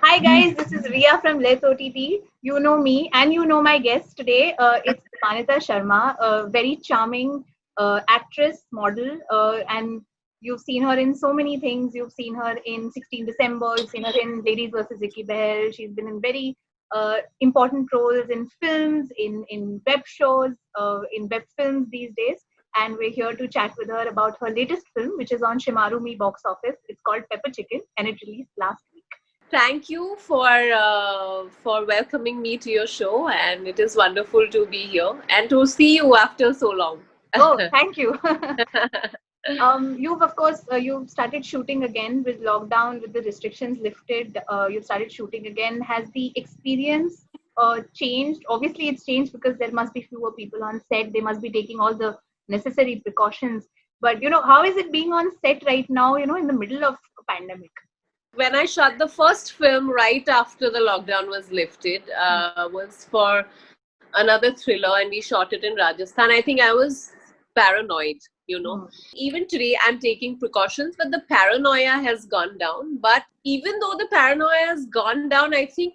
Hi guys, this is Ria from Let's OTT. You know me and you know my guest today. It's Dipannita Sharma, a very charming actress, model, and you've seen her in so many things. You've seen her in 16 December, you've seen her in Ladies vs. Vicky Behel. She's been in very important roles in films, in web shows, in web films these days. And we're here to chat with her about her latest film, which is on Shimarumi box office. It's called Pepper Chicken, and it released last week. Thank you for welcoming me to your show, and it is wonderful to be here and to see you after so long. Oh, thank you. You've of course you've started shooting again with lockdown, with the restrictions lifted. You've started shooting again. Has the experience changed? Obviously, it's changed because there must be fewer people on set. They must be taking all the necessary precautions. But how is it being on set right now? In the middle of a pandemic. When I shot the first film right after the lockdown was lifted, was for another thriller, and we shot it in Rajasthan. I think I was paranoid. Even today I'm taking precautions, but the paranoia has gone down. But even though the paranoia has gone down, I think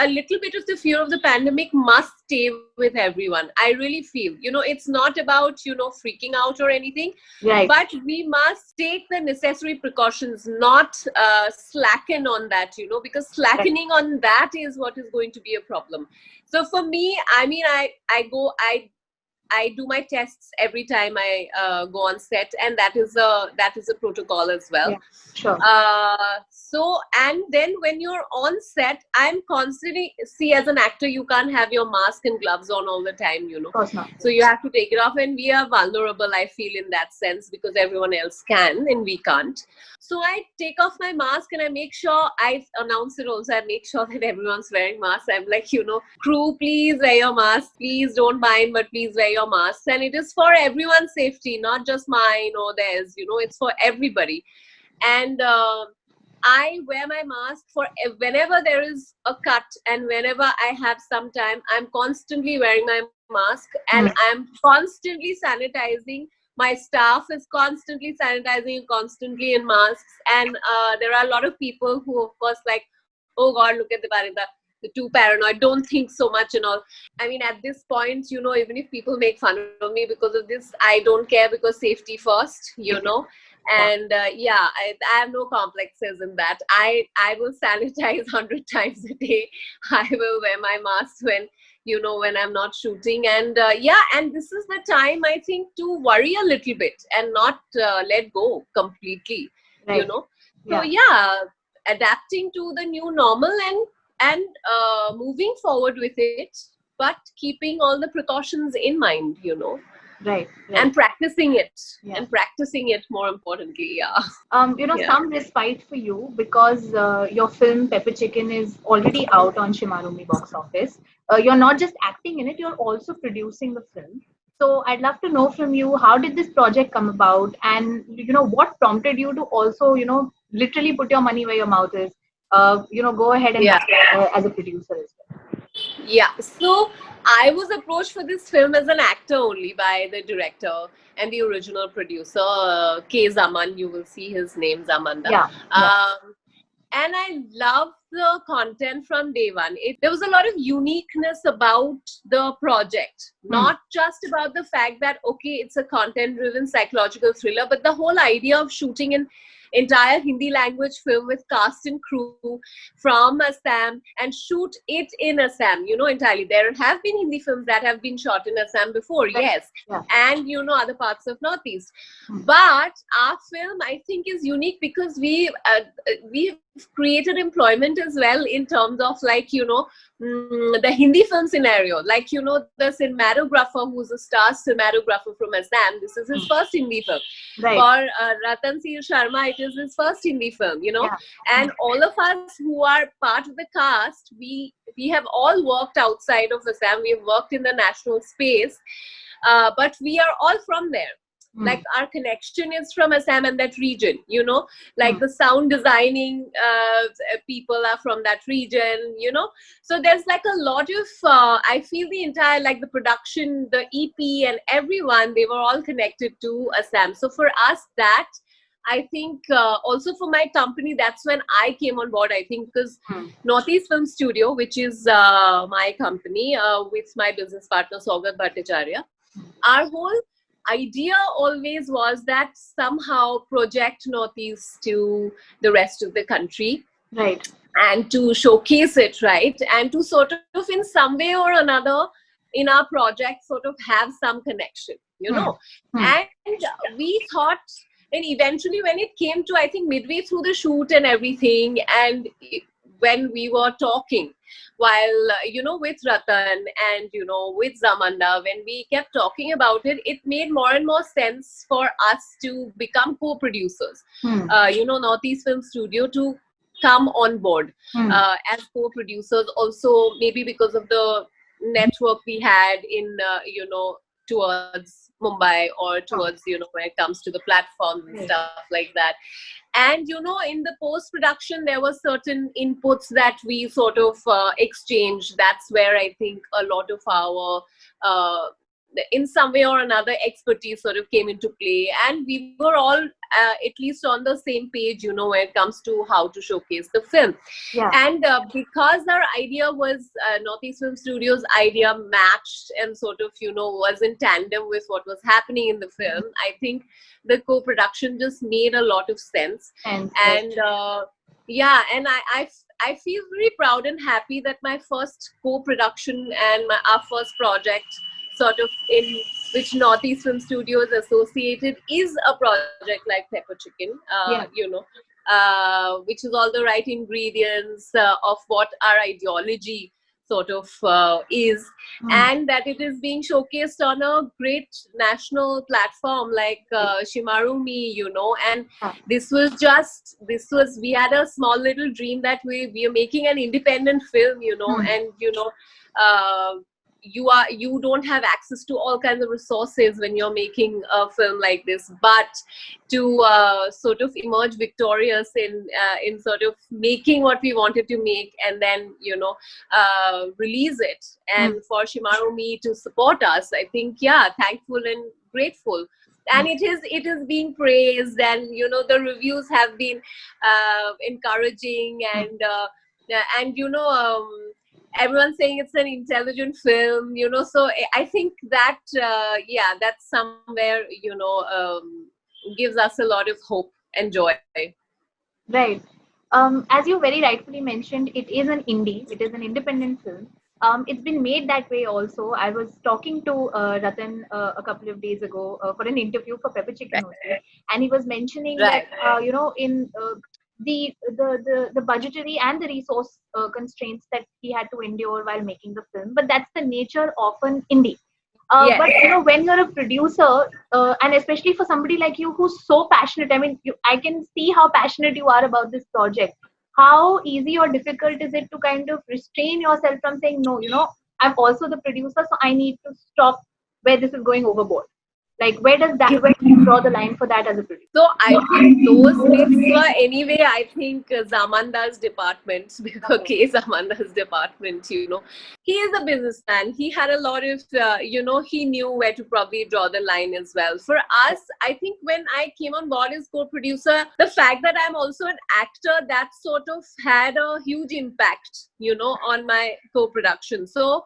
a little bit of the fear of the pandemic must stay with everyone. I really feel, it's not about, freaking out or anything, right. But we must take the necessary precautions, not slacken on that, because slackening on that is what is going to be a problem. So for me, I mean, I do my tests every time I go on set, and that is a protocol as well. Yeah, sure. So, and then when you're on set, I'm constantly, as an actor, you can't have your mask and gloves on all the time, Of course not. So you have to take it off, and we are vulnerable, I feel, in that sense, because everyone else can and we can't. So I take off my mask and I make sure, I announce it also, I make sure that everyone's wearing masks. I'm like, crew, please wear your mask. Please don't mind, but please wear your masks. And it is for everyone's safety, not just mine or theirs, it's for everybody. And I wear my mask for whenever there is a cut, and whenever I have some time, I'm constantly wearing my mask, and I'm constantly sanitizing. My staff is constantly sanitizing, constantly in masks. And there are a lot of people who, of course, like, oh God, look at the too paranoid, don't think so much and all. I mean, at this point, even if people make fun of me because of this, I don't care, because safety first, And I have no complexes in that. I will sanitize 100 times a day. I will wear my mask when I'm not shooting. And and this is the time, I think, to worry a little bit and not let go completely, right. So adapting to the new normal and moving forward with it, but keeping all the precautions in mind, Right. And practicing it more importantly. Some respite for you, because your film Pepper Chicken is already out on Shimarumi box office. You're not just acting in it, you're also producing the film. So I'd love to know from you, how did this project come about, and what prompted you to also literally put your money where your mouth is, go ahead and as a producer as well. Yeah, so I was approached for this film as an actor only by the director and the original producer, K. Zaman. You will see his name, Zamanda. Yeah. And I loved the content from day one. There was a lot of uniqueness about the project. Not just about the fact that, okay, it's a content-driven psychological thriller, but the whole idea of shooting an entire Hindi language film with cast and crew from Assam and shoot it in Assam, entirely. There have been Hindi films that have been shot in Assam before, yes, and other parts of Northeast. But our film, I think, is unique because we've created employment as well, in terms of, like, the Hindi film scenario. Like, the cinematographer, who's a star cinematographer from Assam, this is his first Hindi film. Right. For Ratan Sil Sarma, it is his first Hindi film, And all of us who are part of the cast, we have all worked outside of Assam. We have worked in the national space, but we are all from there. Like, our connection is from Assam and that region, like the sound designing people are from that region, So there's like a lot of, I feel the entire, like the production, the EP and everyone, they were all connected to Assam. So for us, that I think also for my company, that's when I came on board. I think because Northeast Film Studio, which is my company with my business partner Saugat Bhattarjee, our whole idea always was that somehow project Northeast to the rest of the country. Right. And to showcase it, right? And to sort of in some way or another in our project sort of have some connection, you know. And we thought, and eventually when it came to, I think midway through the shoot and everything, and when we were talking while with Ratan and with Zamanda, when we kept talking about it, it made more and more sense for us to become co-producers. Northeast Film Studio to come on board as co-producers, also maybe because of the network we had in towards Mumbai or towards when it comes to the platforms and stuff like that. And in the post-production there were certain inputs that we sort of exchanged. That's where I think a lot of our in some way or another expertise sort of came into play, and we were all at least on the same page when it comes to how to showcase the film. And because our idea was Northeast Film Studios idea matched and sort of was in tandem with what was happening in the film, I think the co-production just made a lot of sense. And and I feel very proud and happy that my first co-production and our first project sort of in which Northeast Film Studios associated is a project like Pepper Chicken, which is all the right ingredients of what our ideology sort of is, and that it is being showcased on a great national platform like Shimarumi, and we had a small little dream that we are making an independent film, and you don't have access to all kinds of resources when you're making a film like this, but to sort of emerge victorious in sort of making what we wanted to make and then release it, and for Shimarumi to support us, I think thankful and grateful. And it is being praised, and the reviews have been encouraging, and everyone's saying it's an intelligent film, so I think that that's somewhere gives us a lot of hope and joy. Right. As you very rightfully mentioned, it is an indie, it is an independent film. It's been made that way also. I was talking to Ratan a couple of days ago for an interview for Pepper Chicken also, and he was mentioning that in the budgetary and the resource constraints that he had to endure while making the film, but that's the nature of an indie. But when you're a producer, and especially for somebody like you who's so passionate, I mean, I can see how passionate you are about this project. How easy or difficult is it to kind of restrain yourself from saying, no, I'm also the producer, so I need to stop where this is going overboard? Like, where do you draw the line for that as a producer? So I think those bits were anyway, I think Zamanda's department, Zamanda's department, he is a businessman. He had a lot of, he knew where to probably draw the line as well. For us, I think when I came on board as co-producer, the fact that I'm also an actor, that sort of had a huge impact, on my co-production. So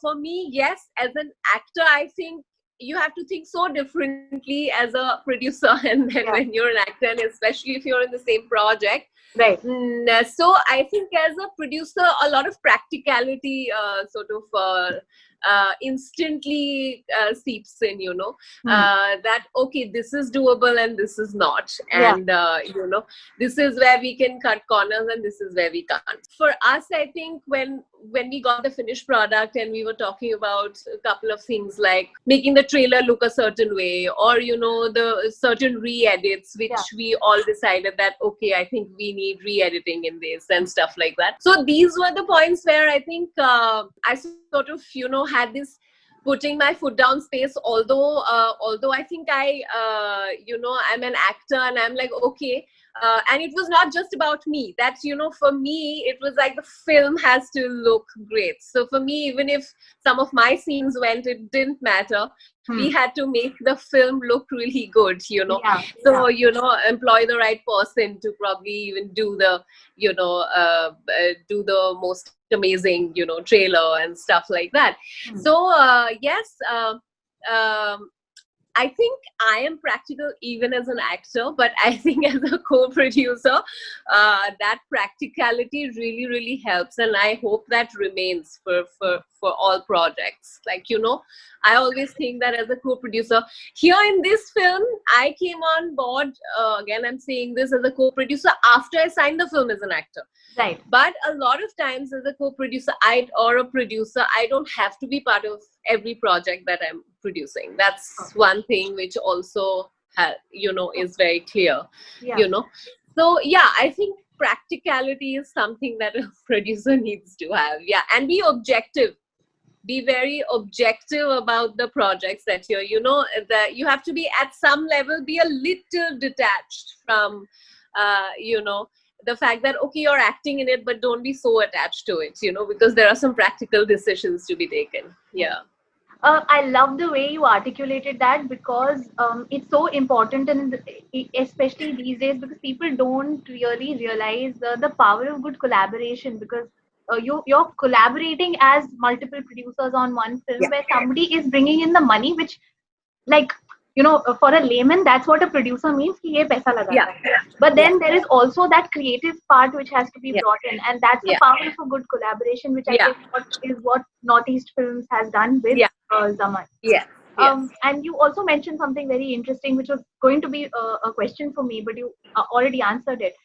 for me, yes, as an actor, I think you have to think so differently as a producer and then when you're an actor, and especially if you're in the same project. Right. So I think as a producer, a lot of practicality sort of instantly seeps in, that, okay, this is doable and this is not. And, this is where we can cut corners and this is where we can't. For us, I think when we got the finished product and we were talking about a couple of things like making the trailer look a certain way, or, the certain re-edits, which we all decided that, okay, I think we need re-editing in this and stuff like that. So these were the points where I think I sort of, had this putting my foot down space, although I think I'm an actor and I'm like, okay, and it was not just about me. That, for me, it was like the film has to look great. So for me, even if some of my scenes went, it didn't matter. We had to make the film look really good, So, employ the right person to probably even do the, do the most amazing, trailer and stuff like that. So, yes, I think I am practical even as an actor, but I think as a co-producer, that practicality really, really helps. And I hope that remains for all projects. Like, I always think that as a co-producer, here in this film, I came on board, again, I'm saying this as a co-producer after I signed the film as an actor. Right. But a lot of times as a co-producer or a producer, I don't have to be part of every project that I'm producing. That's one thing which also, is very clear, So, yeah, I think practicality is something that a producer needs to have. Yeah. And be objective. Be very objective about the projects that that you have to be at some level, be a little detached from, the fact that, okay, you're acting in it, but don't be so attached to it, because there are some practical decisions to be taken. Yeah. I love the way you articulated that, because it's so important, and especially these days, because people don't really realize the power of good collaboration, because you're collaborating as multiple producers on one film, where somebody is bringing in the money, which, like, for a layman, that's what a producer means, ki ye paisa laga. But then there is also that creative part which has to be brought in, and that's the power of a good collaboration, which I think is what Northeast Films has done with Zaman. And you also mentioned something very interesting, which was going to be a question for me, but you already answered it.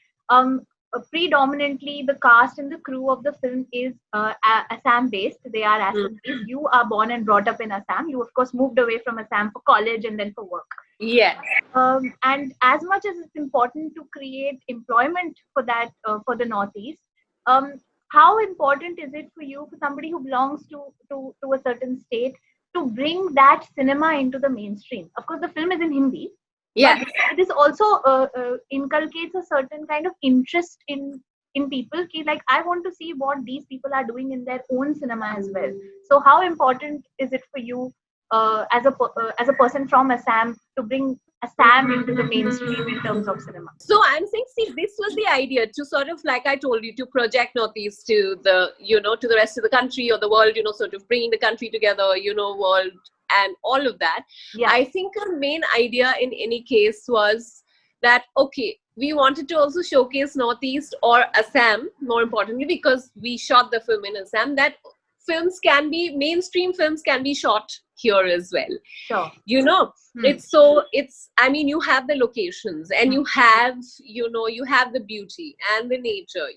Predominantly, the cast and the crew of the film is Assam based. They are Assamese. You are born and brought up in Assam. You, of course, moved away from Assam for college and then for work. And as much as it's important to create employment for that, for the Northeast, how important is it for you, for somebody who belongs to a certain state, to bring that cinema into the mainstream? Of course, the film is in Hindi. But this also inculcates a certain kind of interest in people. Like, I want to see what these people are doing in their own cinema as well. So how important is it for you as a person from Assam to bring Assam into the mainstream in terms of cinema? So I'm saying, see, this was the idea, to sort of, like I told you, to project Northeast to the, to the rest of the country or the world, sort of bringing the country together, world, and all of that. I think our main idea in any case was that, okay, we wanted to also showcase Northeast or Assam, more importantly, because we shot the film in Assam, that mainstream films can be shot here as well. Sure. It's I mean, you have the locations, and you have, you have the beauty and the nature,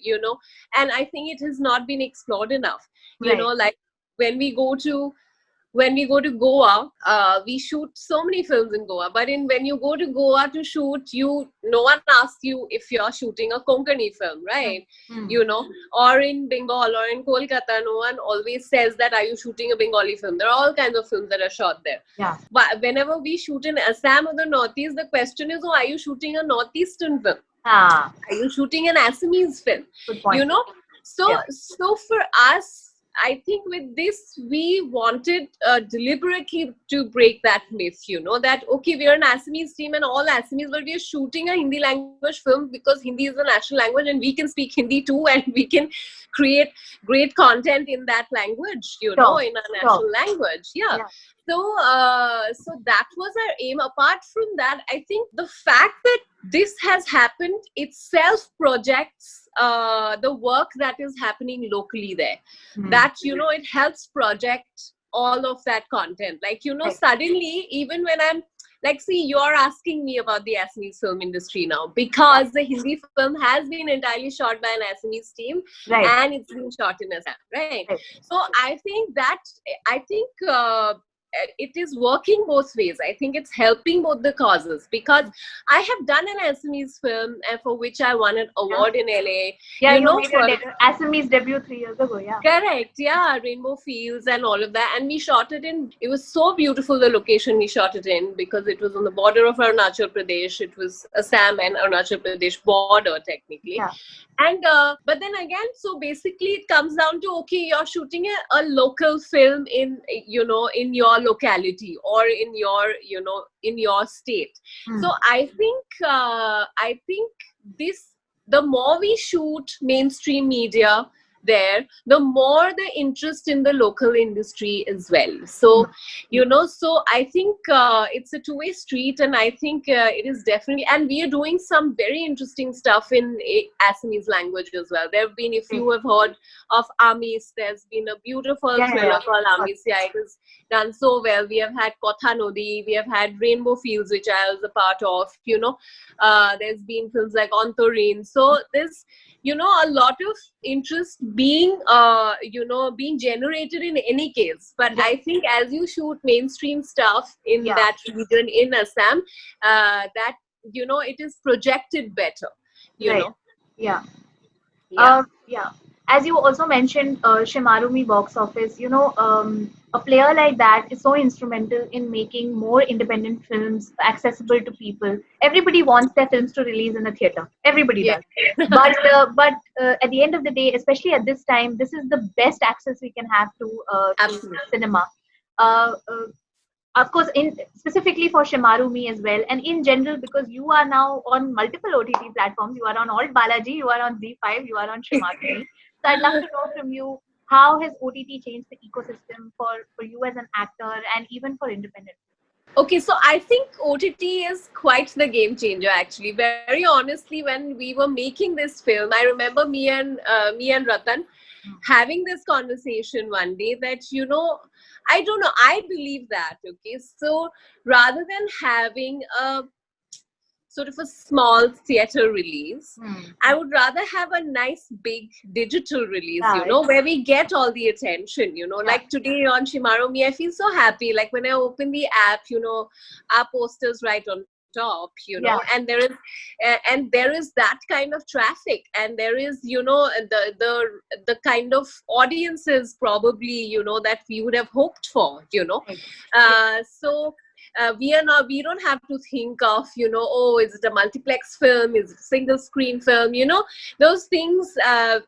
and I think it has not been explored enough. Like when we go to Goa, we shoot so many films in Goa, but when you go to Goa to shoot, no one asks you if you're shooting a Konkani film, right? Or in Bengal or in Kolkata, no one always says that, are you shooting a Bengali film? There are all kinds of films that are shot there. But whenever we shoot in Assam or the Northeast, the question is, are you shooting a Northeastern film? Are you shooting an Assamese film? Good point. So for us, I think with this, we wanted deliberately to break that myth, that, okay, we are an Assamese team and all Assamese, but we are shooting a Hindi language film because Hindi is the national language and we can speak Hindi too, and we can create great content in that language, in our national language. So that was our aim. Apart from that, I think the fact that this has happened itself projects the work that is happening locally there. That, it helps project all of that content. Like, suddenly, even when I'm, like, see, you're asking me about the Assamese film industry now, because the Hindi film has been entirely shot by an Assamese team, and it's been shot in Assam, right? So I think it is working both ways. I think it's helping both the causes, because I have done an Assamese film for which I won an award in LA. Yeah, You you know, made for your Assamese debut 3 years ago. Yeah. correct, yeah, Rainbow Fields and all of that. And we shot it in, it was so beautiful, the location we shot it in, because it was on the border of Arunachal Pradesh. It was Assam and Arunachal Pradesh border, technically. Yeah. And but then again, so basically it comes down to, okay, you're shooting a local film in, you know, in your locality or in your, you know, in your state. So I think this, the more we shoot mainstream media there, the more the interest in the local industry as well. So, you know, so I think it's a two-way street, and I think it is definitely, and we are doing some very interesting stuff in Assamese language as well. There have been, if you have heard of Amis, there's been a beautiful thriller called Amis. Yeah, it has done so well. We have had Kotha Nodi, we have had Rainbow Fields, which I was a part of, you know. There's been films like Ontorin. So there's, you know, a lot of interest being, you know, being generated in any case. But I think as you shoot mainstream stuff in that region, in Assam, that, you know, it is projected better, you know. Yeah. Yeah. As you also mentioned, Shimarumi box office, you know, a player like that is so instrumental in making more independent films accessible to people. Everybody wants their films to release in a theater. Everybody does. But at the end of the day, especially at this time, this is the best access we can have to cinema. Of course, in specifically for Shimarumi as well, and in general, because you are now on multiple OTT platforms. You are on Alt Balaji, you are on Z5, you are on Shimarumi. So I'd love to know from you, how has OTT changed the ecosystem for you as an actor and even for independent? Okay, so I think OTT is quite the game changer, actually. Very honestly, when we were making this film, I remember me and Ratan having this conversation one day that, you know, I don't know, I believe that, okay, so rather than having a sort of a small theater release, I would rather have a nice big digital release, you know, where we get all the attention, you know, like today on Shimarumi, I feel so happy. Like when I open the app, you know, our posters right on top, you know, and there is that kind of traffic, and there is, you know, the kind of audiences probably, you know, that we would have hoped for, you know. So we don't have to think of, you know, oh, is it a multiplex film, is it a single screen film, you know, those things are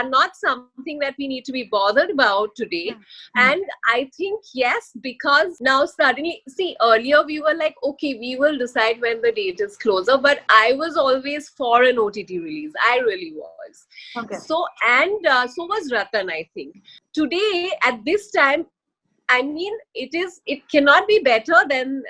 not something that we need to be bothered about today. And I think, yes, because now suddenly, see, earlier we were like, okay, we will decide when the date is closer, but I was always for an OTT release. I really was. So, and so was Ratan, I think. Today, at this time, I mean, it cannot be better than,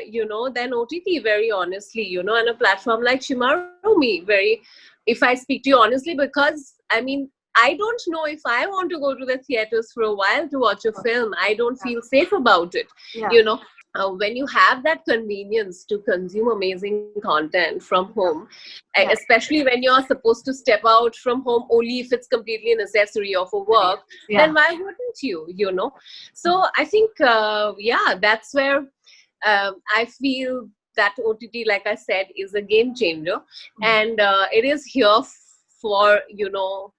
you know, than OTT, very honestly, you know, and a platform like Shimarumi, if I speak to you honestly, because, I mean, I don't know if I want to go to the theaters for a while to watch a film. I don't feel safe about it, you know. When you have that convenience to consume amazing content from home, especially when you're supposed to step out from home only if it's completely necessary or for work, then why wouldn't you, you know? So I think, that's where I feel that OTT, like I said, is a game changer. And it is here for, you know,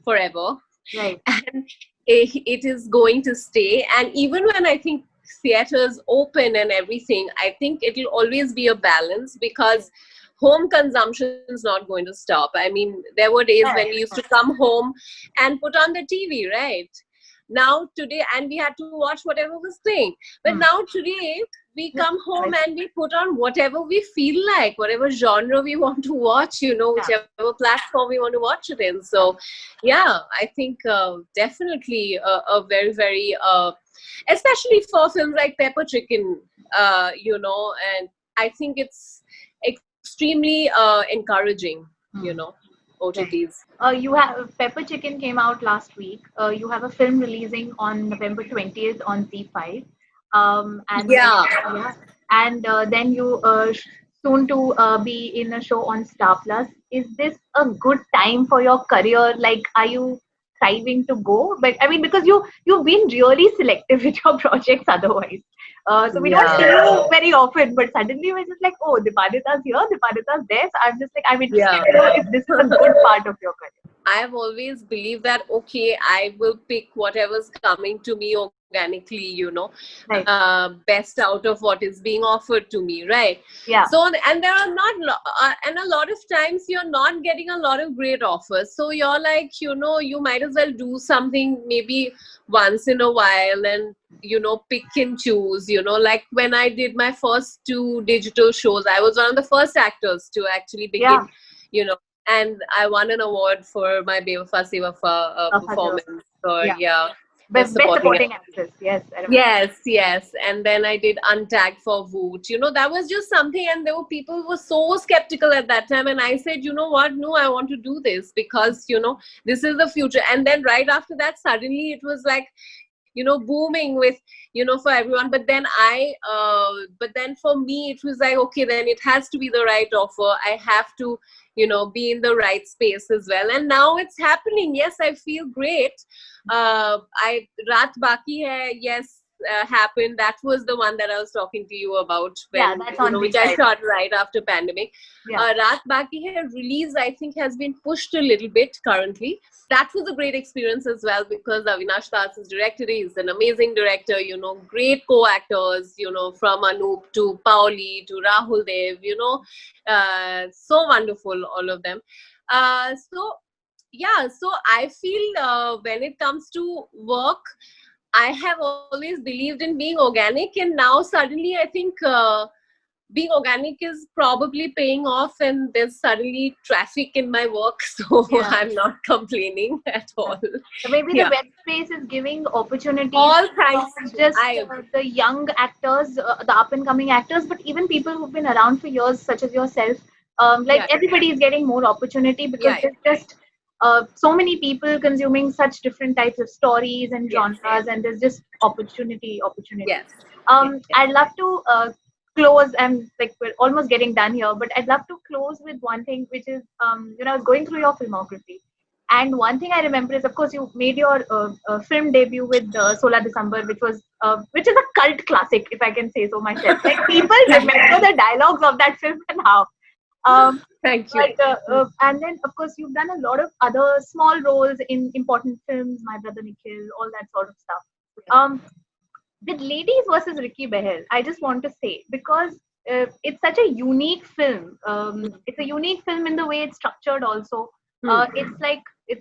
forever. And it is going to stay. And even when I think theaters open and everything, I think it'll always be a balance, because home consumption is not going to stop. I mean, there were days when we used to come home and put on the TV, right? Now today, and we had to watch whatever was playing. But now today, we come home and we put on whatever we feel like, whatever genre we want to watch, you know, whichever platform we want to watch it in. So, yeah, I think definitely a very, very, especially for films like Pepper Chicken, you know, and I think it's extremely encouraging, you know, OTTs. You have Pepper Chicken came out last week. You have a film releasing on November 20th on Z5. And then you soon to be in a show on Star Plus. Is this a good time for your career? Like, are you striving to go. But I mean, because you've been really selective with your projects otherwise. So we don't see you very often, but suddenly we're just like, oh, Dipannita's here, Dipannita's there. So I'm just like, I'm interested to know if this is a good part of your career. I've always believed that, okay, I will pick whatever's coming to me organically, Right. Best out of what is being offered to me, right? Yeah. So, and there are not, and a lot of times you're not getting a lot of great offers. So you're like, you might as well do something maybe once in a while and, pick and choose, like when I did my first 2 digital shows, I was one of the first actors to actually begin, and I won an award for my Bewafa Se Wafa performance. So Best supporting actress. Yes. Yes. And then I did Untagged for Voot. That was just something, and there were people who were so skeptical at that time. And I said, you know what? No, I want to do this because, this is the future. And then right after that, suddenly it was like, booming with, for everyone. But then but then for me, it was like, okay, then it has to be the right offer. I have to, be in the right space as well. And now it's happening. Yes, I feel great. Raat Baki Hai, yes, happened. That was the one that I was talking to you about when, which I shot right after pandemic. Raat Baki Hai release, I think, has been pushed a little bit currently. That was a great experience as well because Avinash Das is directed. He's an amazing director, great co-actors, from Anoop to Paoli to Rahul Dev, so wonderful, all of them. So I feel when it comes to work, I have always believed in being organic, and now suddenly I think being organic is probably paying off, and there's suddenly traffic in my work, so I'm not complaining at all. So maybe the web space is giving opportunities all thanks not just the young actors, the up and coming actors, but even people who've been around for years, such as yourself. Everybody is getting more opportunity because there's just so many people consuming such different types of stories and genres, and there's just opportunity. I'd love to close, and like we're almost getting done here, but I'd love to close with one thing, which is I was going through your filmography, and one thing I remember is, of course, you made your film debut with 16 December, which is a cult classic, if I can say so myself. Like, people remember the dialogues of that film and how. Thank you. But, and then, of course, you've done a lot of other small roles in important films, My Brother Nikhil, all that sort of stuff. With Ladies versus Ricky Behel, I just want to say, because it's such a unique film. It's a unique film in the way it's structured also. It's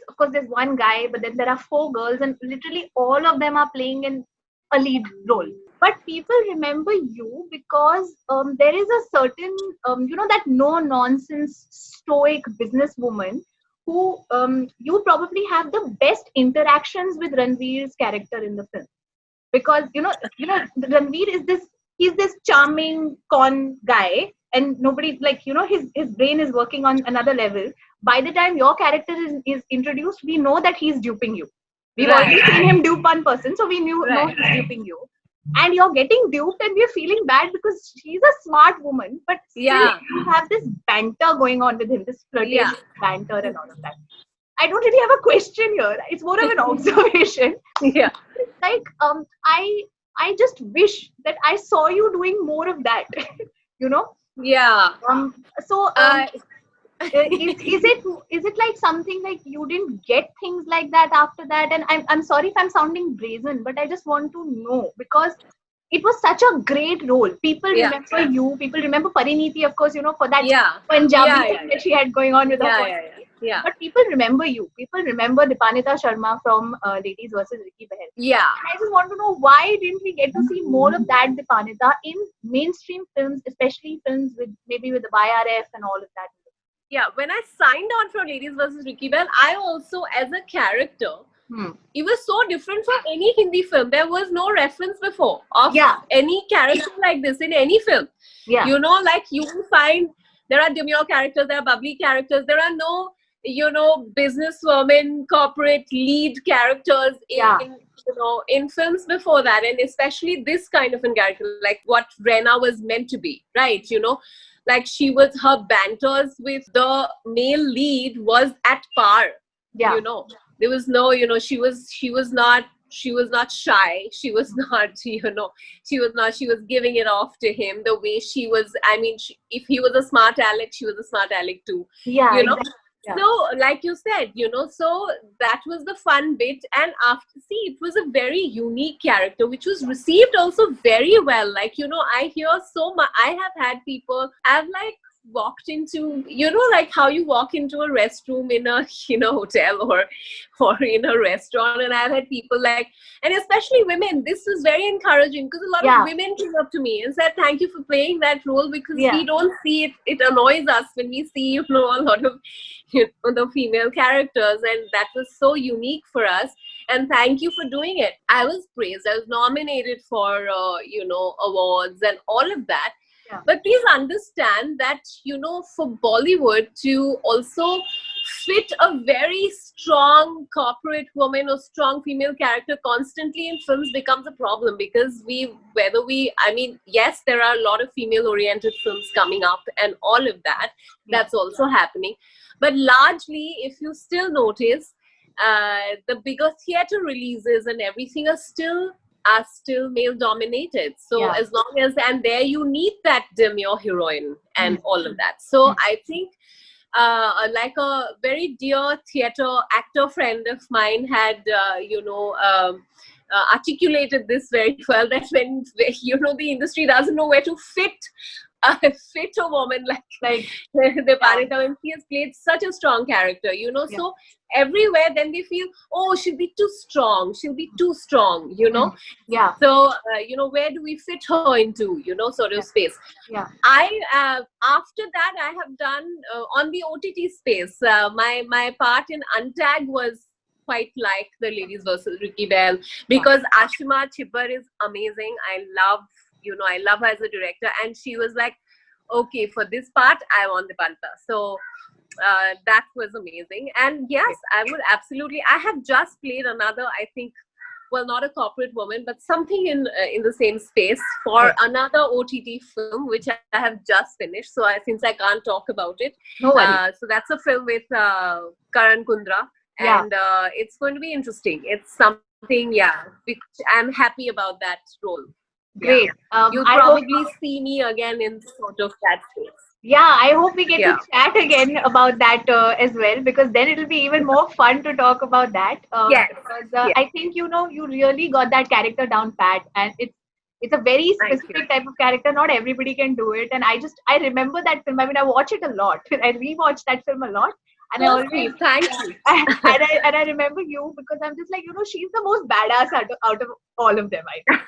of course, there's one guy, but then there are 4 girls, and literally all of them are playing in a lead role. But people remember you because there is a certain, that no-nonsense, stoic businesswoman who you probably have the best interactions with Ranveer's character in the film. Because Ranveer he's this charming con guy, and nobody, like, his brain is working on another level. By the time your character is introduced, we know that he's duping you. We've already seen him dupe one person, so we know he's duping you. And you're getting duped, and we're feeling bad because she's a smart woman, but still you have this banter going on with him, this flirtatious banter and all of that. I don't really have a question here. It's more of an observation. Like, I just wish that I saw you doing more of that. Is it like something like you didn't get things like that after that? And I'm sorry if I'm sounding brazen, but I just want to know, because it was such a great role. People remember you. People remember Pariniti, of course, for that Punjabi thing that she had going on with her. But people remember you. People remember Dipannita Sharma from Ladies versus Ricky Behel. I just want to know, why didn't we get to see more of that Dipannita in mainstream films, especially films with the YRF and all of that? When I signed on for Ladies versus Ricky Behel, I also, as a character, it was so different from any Hindi film. There was no reference before of any character like this in any film. Like, you will find there are demure characters, there are bubbly characters, there are no, businesswoman, corporate lead characters in films before that, and especially this kind of a character, like what Rena was meant to be, right? Like, her banters with the male lead was at par, There was no, she was not shy. She was not, she was giving it off to him the way she was. I mean, if he was a smart aleck, she was a smart aleck too, Yeah, you know. exactly. Yeah. So, like you said, so that was the fun bit. And after, see, it was a very unique character, which was received also very well. Like, I hear so much. I have had people, I've like walked into, like how you walk into a restroom in a, hotel or in a restaurant. And I've had people like, and especially women, this was very encouraging because a lot of women came up to me and said, thank you for playing that role, because we don't see it. It annoys us when we see, a lot of, the female characters, and that was so unique for us. And thank you for doing it. I was praised. I was nominated for, awards and all of that. Yeah. But please understand that, for Bollywood to also fit a very strong corporate woman or strong female character constantly in films becomes a problem, because yes, there are a lot of female-oriented films coming up and all of that. That's also happening. But largely, if you still notice, the bigger theater releases and everything are still male dominated. So as long as, and there you need that demure heroine and all of that. So I think like a very dear theater actor friend of mine had articulated this very well, that when the industry doesn't know where to fit a woman like Dipannita, when she has played such a strong character, so everywhere then they feel, oh, she'll be too strong, so where do we fit her into, sort of space. I after that I have done on the OTT space, my part in Untag was quite like the Ladies versus Ricky Bell, because Ashima Chibbar is amazing. I love her as a director, and she was like, okay, for this part I want Dipannita. So that was amazing. And yes, I would absolutely, I have just played another, I think, well, not a corporate woman, but something in the same space for another OTT film, which I have just finished. So since I can't talk about it, so that's a film with Karan Kundra, and it's going to be interesting. It's something, which I'm happy about that role. Great. You'll probably see me again in sort of that space. Yeah, I hope we get to chat again about that as well, because then it'll be even more fun to talk about that. Because I think, you really got that character down pat, and it's a very specific type of character. Not everybody can do it. And I remember that film. I mean, I watch it a lot. I rewatch that film a lot. And I always thank you. and I remember you, because I'm just like, she's the most badass out of all of them. I think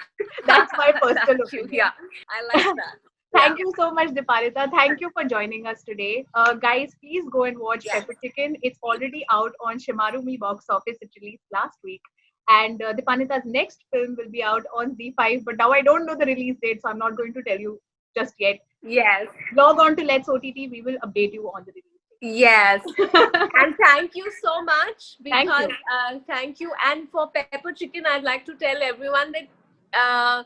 that's my personal opinion. Yeah, I like that. Thank you so much, Dipannita. Thank you for joining us today. Guys, please go and watch Pepper Chicken. It's already out on Shimarumi box office. It released last week. And Dipannita's next film will be out on Z5. But now I don't know the release date, so I'm not going to tell you just yet. Yes. Log on to Let's OTT. We will update you on the release. Yes. And thank you so much. Because thank you. And for Pepper Chicken, I'd like to tell everyone that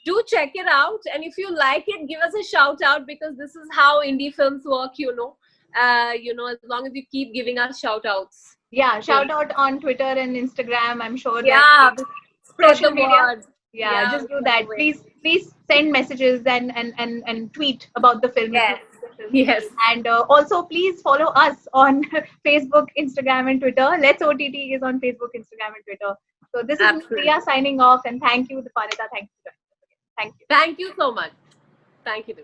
do check it out, and if you like it, give us a shout out, because this is how indie films work, as long as you keep giving us shout outs. Yeah, shout out on Twitter and Instagram. I'm sure spread the word. Yeah, just do that. Please send messages and tweet about the film. Yes. And also please follow us on Facebook, Instagram, and Twitter. Let's OTT is on Facebook, Instagram, and Twitter. So this is Priya signing off, and thank you, Dipannita. Thank you. Thank you so much. Thank you.